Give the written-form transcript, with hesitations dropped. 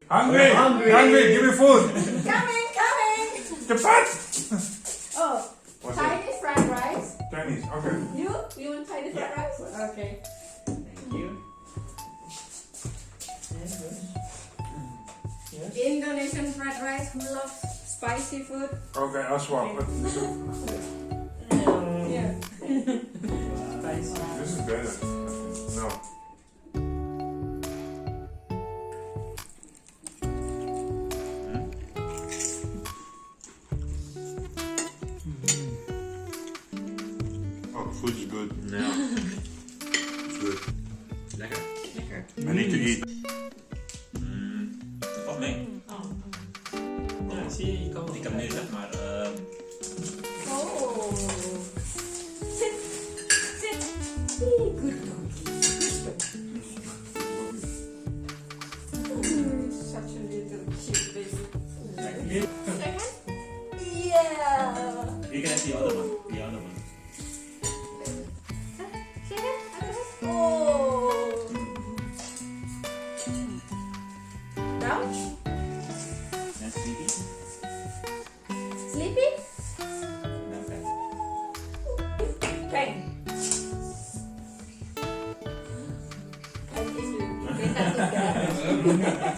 Hungry! Hungry! Give me food! Coming! Cepat! Oh, What's Chinese fried rice. Chinese, okay. You want Chinese fried rice? Okay. Thank you. Yes. Indonesian fried rice. Who loves spicy food? Okay, I'll swap it. Rice. This is better. No. Oh, food is good. Ja, It's good. lekker. Lekker. I need to eat. Dat valt mee. Oh. Ja, zie je, ik kan nu zeg maar... Oh. Sit. Sit. Good doggy. Such a little cute baby. Second? Yeah. You can have the other one. The other one. Oh. Down? And sleepy. Sleepy? Okay. Bang. And if you get that